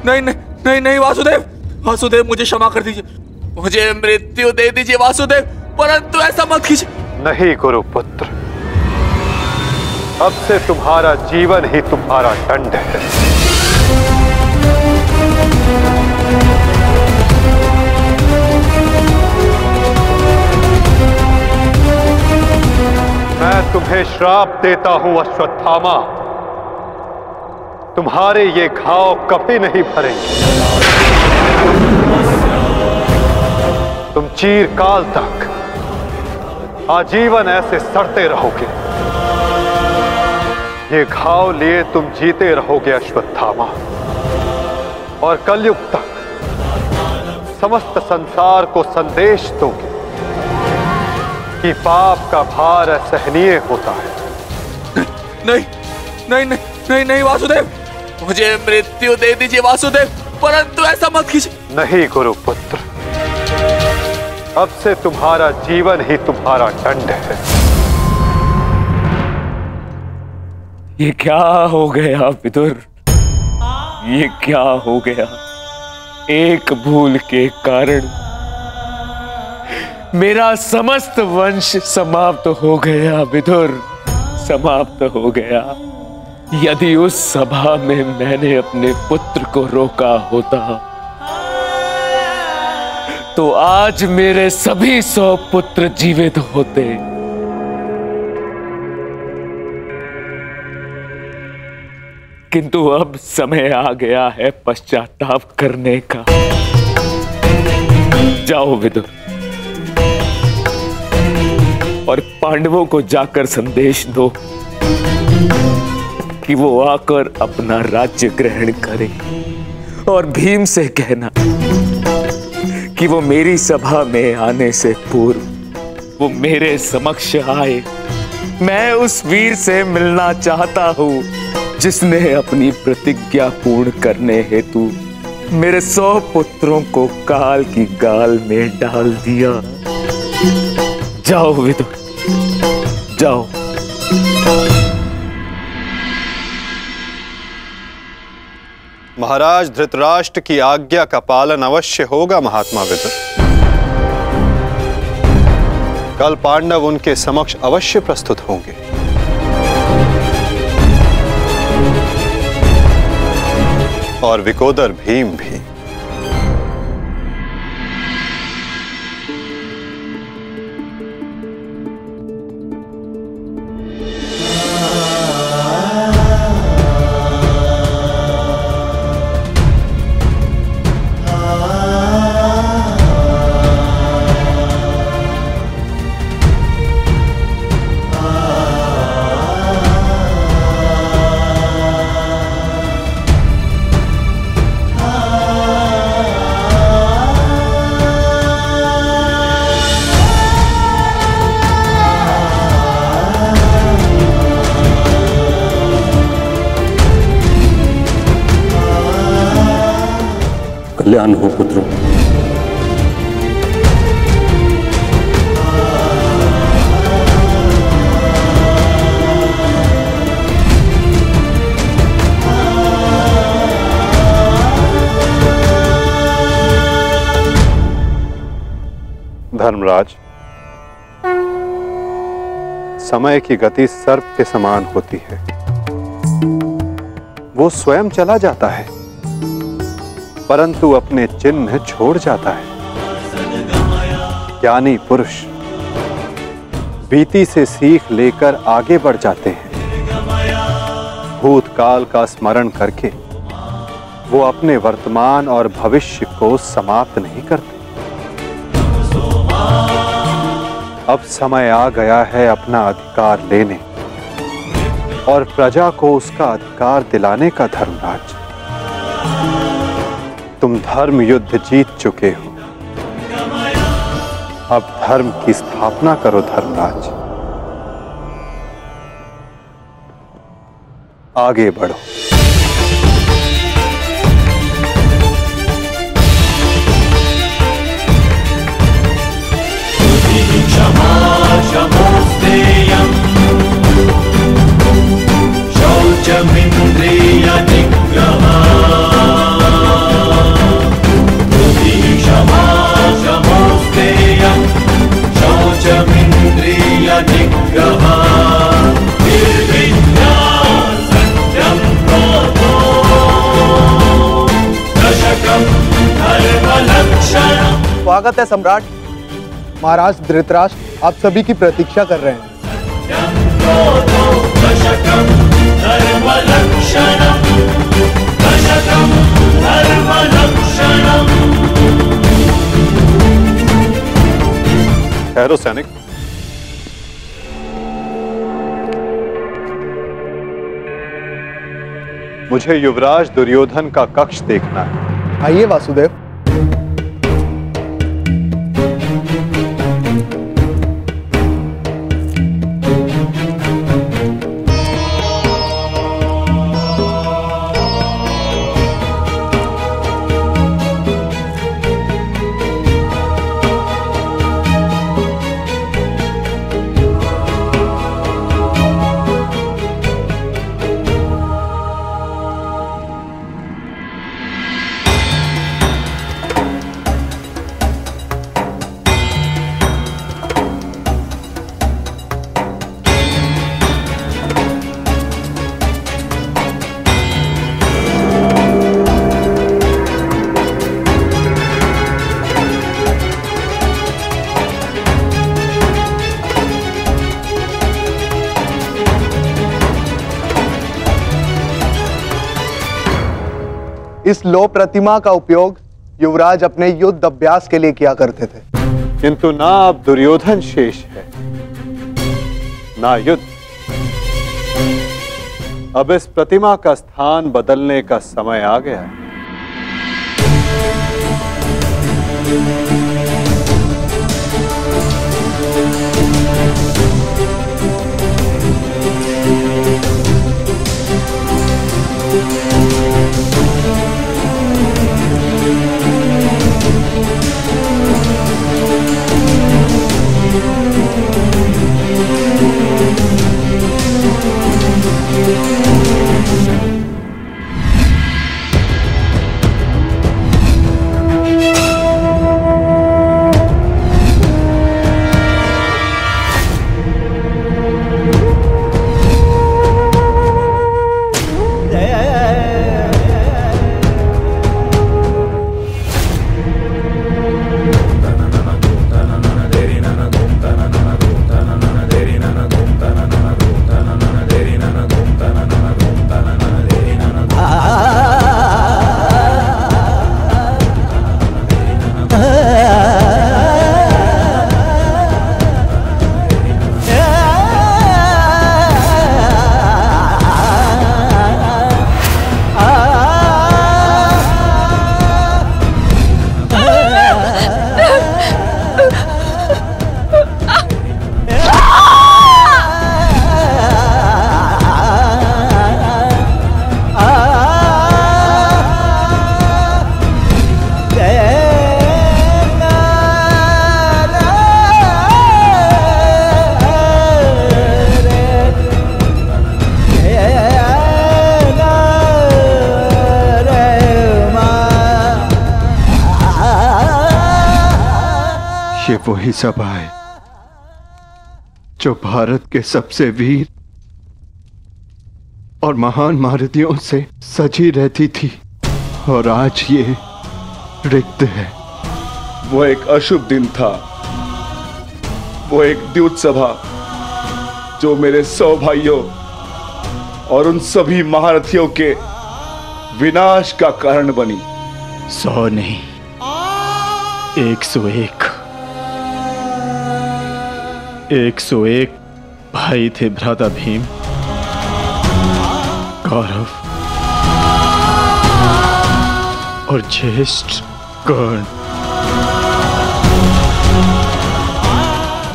नहीं नहीं नहीं नहीं वासुदेव, वासुदेव मुझे क्षमा कर दीजिए, मुझे मृत्यु दे दीजिए वासुदेव, परंतु ऐसा मत कीजिए। नहीं गुरुपुत्र, अब से तुम्हारा जीवन ही तुम्हारा दंड है। मैं तुम्हें श्राप देता हूं अश्वत्थामा, तुम्हारे ये घाव कभी नहीं भरेंगे। तुम चीरकाल तक आजीवन ऐसे सड़ते रहोगे। ये घाव लिए तुम जीते रहोगे अश्वत्थामा, और कलयुग तक समस्त संसार को संदेश दोगे कि पाप का भार असहनीय होता है। नहीं नहीं नहीं नहीं नहीं वासुदेव, मुझे मृत्यु दे दीजिए वासुदेव, परंतु ऐसा मत कीजिए। नहीं गुरुपुत्र, अब से तुम्हारा जीवन ही तुम्हारा दंड है। ये क्या हो गया विदुर, ये क्या हो गया? एक भूल के कारण मेरा समस्त वंश समाप्त हो गया विदुर, समाप्त हो गया। यदि उस सभा में मैंने अपने पुत्र को रोका होता तो आज मेरे सभी 100 पुत्र जीवित होते। किंतु अब समय आ गया है पश्चाताप करने का। जाओ विदुर, और पांडवों को जाकर संदेश दो कि वो आकर अपना राज्य ग्रहण करें, और भीम से कहना कि वो मेरी सभा में आने से पूर्व वो मेरे समक्ष आए। मैं उस वीर से मिलना चाहता हूं जिसने अपनी प्रतिज्ञा पूर्ण करने हेतु मेरे 100 पुत्रों को काल की गाल में डाल दिया। जाओ विदुर, जाओ। महाराज धृतराष्ट्र की आज्ञा का पालन अवश्य होगा महात्मा विदुर। कल पांडव उनके समक्ष अवश्य प्रस्तुत होंगे। और विकोदर भीम भी। कल्याण हो पुत्रों। धर्मराज, समय की गति सर्प के समान होती है। वो स्वयं चला जाता है परंतु अपने चिन्ह छोड़ जाता है। ज्ञानी पुरुष बीती से सीख लेकर आगे बढ़ जाते हैं। भूतकाल का स्मरण करके वो अपने वर्तमान और भविष्य को समाप्त नहीं करते। अब समय आ गया है अपना अधिकार लेने और प्रजा को उसका अधिकार दिलाने का। धर्मराज, तुम धर्म युद्ध जीत चुके हो, अब धर्म की स्थापना करो। धर्मराज, आगे बढ़ो। स्वागत है सम्राट। महाराज धृतराष्ट्र आप सभी की प्रतीक्षा कर रहे हैं। ठहरो सैनिक। मुझे युवराज दुर्योधन का कक्ष देखना है। आइए वासुदेव। इस लो प्रतिमा का उपयोग युवराज अपने युद्ध अभ्यास के लिए किया करते थे, किंतु ना अब दुर्योधन शेष है, ना युद्ध। अब इस प्रतिमा का स्थान बदलने का समय आ गया है। ये वही सभा है जो भारत के सबसे वीर और महान महारथियों से सजी रहती थी, और आज ये रिक्त है। वो एक अशुभ दिन था, वो एक द्यूत सभा जो मेरे 100 भाइयों और उन सभी महारथियों के विनाश का कारण बनी। 100 नहीं, 101। 101 भाई थे भ्राता भीम, कौरव और ज्येष्ठ कर्ण।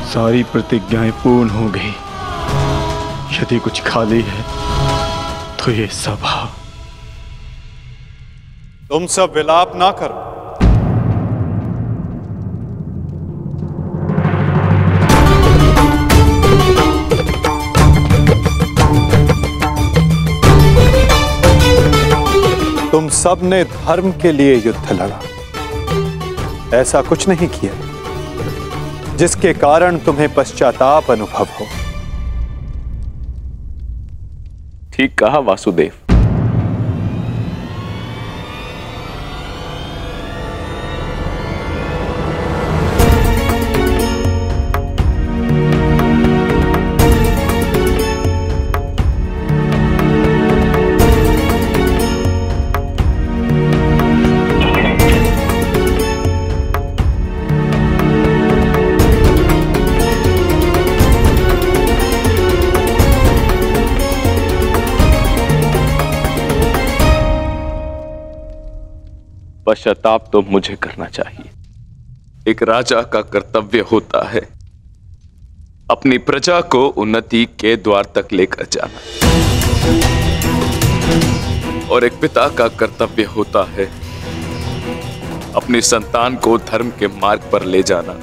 सारी प्रतिज्ञाएं पूर्ण हो गई। यदि कुछ खाली है तो ये सभा। तुम सब विलाप ना करो। तुम सब ने धर्म के लिए युद्ध लड़ा, ऐसा कुछ नहीं किया जिसके कारण तुम्हें पश्चाताप अनुभव हो। ठीक कहा वासुदेव। पश्चाताप तो मुझे करना चाहिए। एक राजा का कर्तव्य होता है अपनी प्रजा को उन्नति के द्वार तक लेकर जाना, और एक पिता का कर्तव्य होता है अपनी संतान को धर्म के मार्ग पर ले जाना।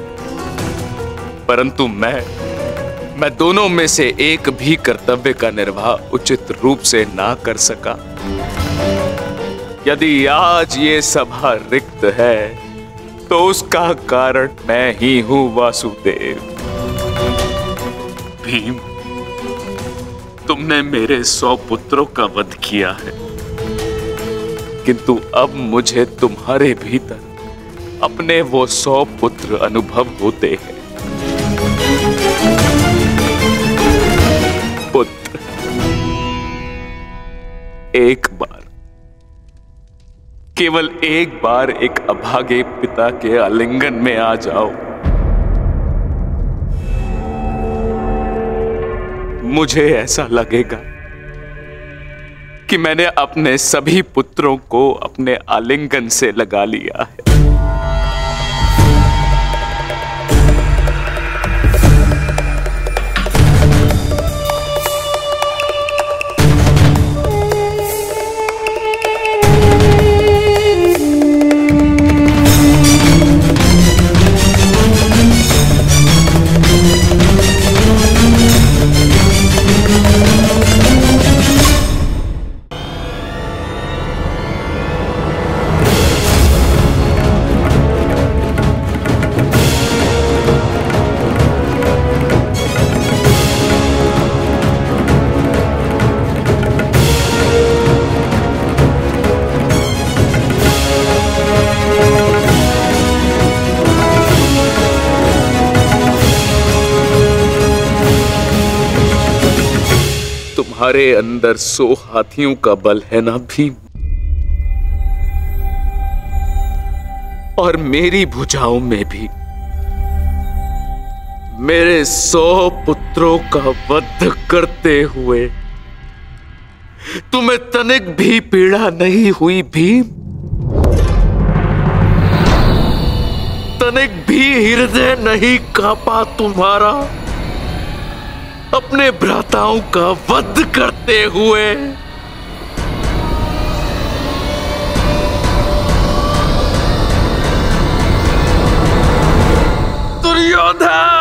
परंतु मैं दोनों में से एक भी कर्तव्य का निर्वाह उचित रूप से ना कर सका। यदि आज ये सभा रिक्त है तो उसका कारण मैं ही हूं वासुदेव। भीम, तुमने मेरे 100 पुत्रों का वध किया है, किंतु अब मुझे तुम्हारे भीतर अपने वो 100 पुत्र अनुभव होते हैं। पुत्र, एक बार, केवल एक बार एक अभागे पिता के आलिंगन में आ जाओ। मुझे ऐसा लगेगा कि मैंने अपने सभी पुत्रों को अपने आलिंगन से लगा लिया है। तुम्हारे अंदर 100 हाथियों का बल है ना भीम, और मेरी भुजाओं में भी मेरे 100 पुत्रों का वध करते हुए तुम्हें तनिक भी पीड़ा नहीं हुई भीम? तनिक भी हृदय नहीं कांपा तुम्हारा अपने भ्राताओं का वध करते हुए? दुर्योधन,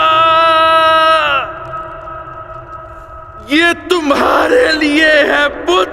ये तुम्हारे लिए है पुत्र।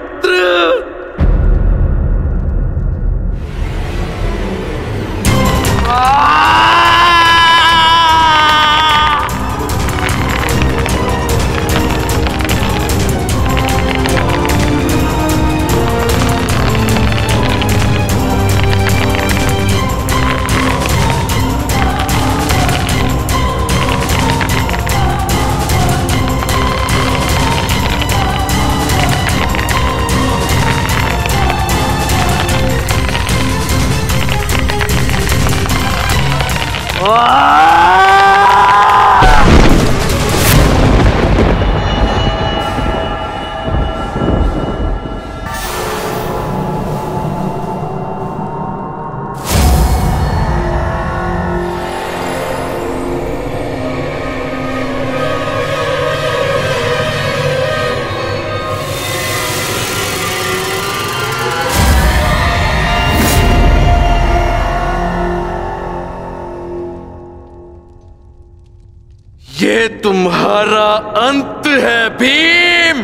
ये तुम्हारा अंत है भीम,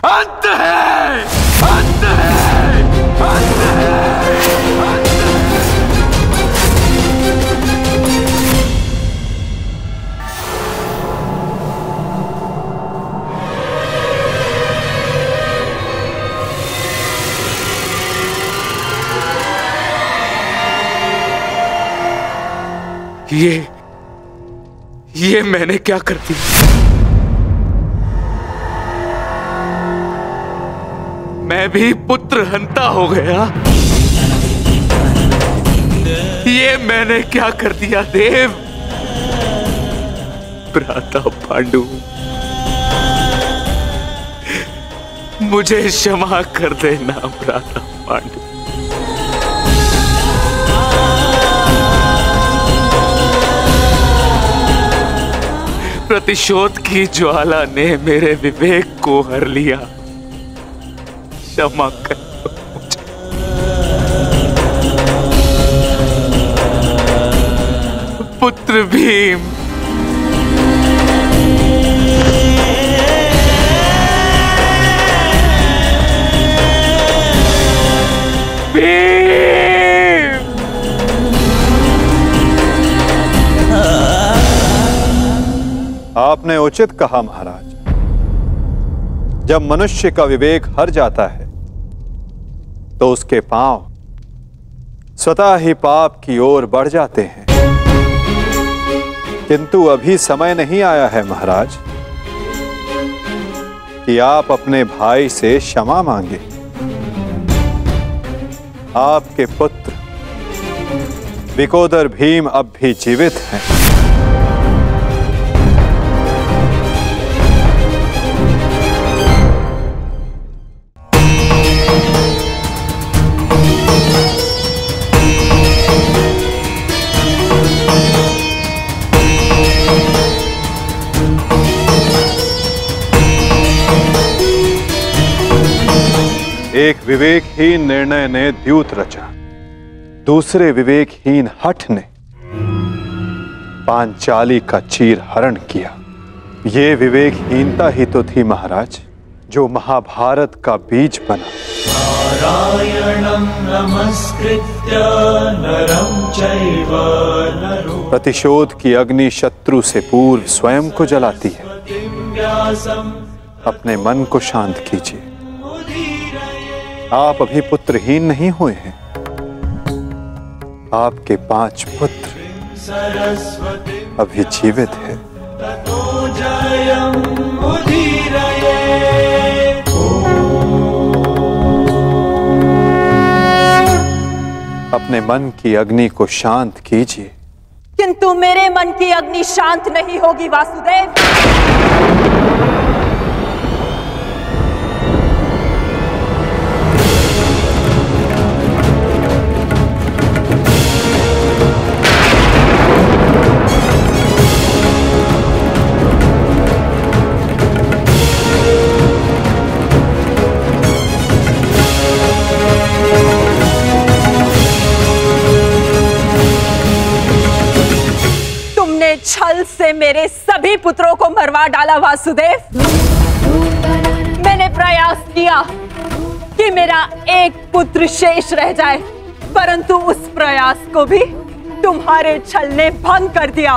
अंत है, अंत है, अंत है, अंत है। ये मैंने क्या कर दिया? मैं भी पुत्र हंता हो गया। ये मैंने क्या कर दिया देव? भ्राता पांडु, मुझे क्षमा कर देना भ्राता पांडु। प्रतिशोध की ज्वाला ने मेरे विवेक को हर लिया, क्षमा कर मुझे। पुत्र भीम, आपने उचित कहा महाराज। जब मनुष्य का विवेक हर जाता है तो उसके पांव स्वतः ही पाप की ओर बढ़ जाते हैं। किंतु अभी समय नहीं आया है महाराज कि आप अपने भाई से क्षमा मांगे। आपके पुत्र विकोदर भीम अब भी जीवित हैं। एक विवेकहीन निर्णय ने द्यूत रचा, दूसरे विवेकहीन हठ ने पांचाली का चीर हरण किया। ये विवेकहीनता ही तो थी महाराज जो महाभारत का बीज बना। नारायणं नमस्कृत्य नरं चैव नरोत्तमं प्रतिशोध की अग्नि शत्रु से पूर्व स्वयं को जलाती है। अपने मन को शांत कीजिए। आप अभी पुत्रहीन नहीं हुए हैं। आपके 5 पुत्र अभी जीवित हैं। अपने मन की अग्नि को शांत कीजिए। किंतु मेरे मन की अग्नि शांत नहीं होगी वासुदेव। छल से मेरे सभी पुत्रों को मरवा डाला वासुदेव। मैंने प्रयास किया कि मेरा एक पुत्र शेष रह जाए, परंतु उस प्रयास को भी तुम्हारे छल ने भंग कर दिया।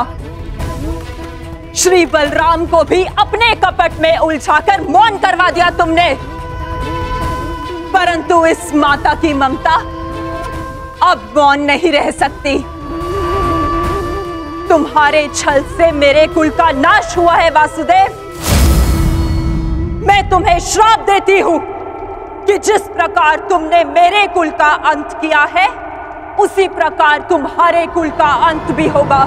श्री बलराम को भी अपने कपट में उलझाकर मौन करवा दिया तुमने, परंतु इस माता की ममता अब मौन नहीं रह सकती। तुम्हारे छल से मेरे कुल का नाश हुआ है वासुदेव। मैं तुम्हें श्राप देती हूं कि जिस प्रकार तुमने मेरे कुल का अंत किया है, उसी प्रकार तुम्हारे कुल का अंत भी होगा।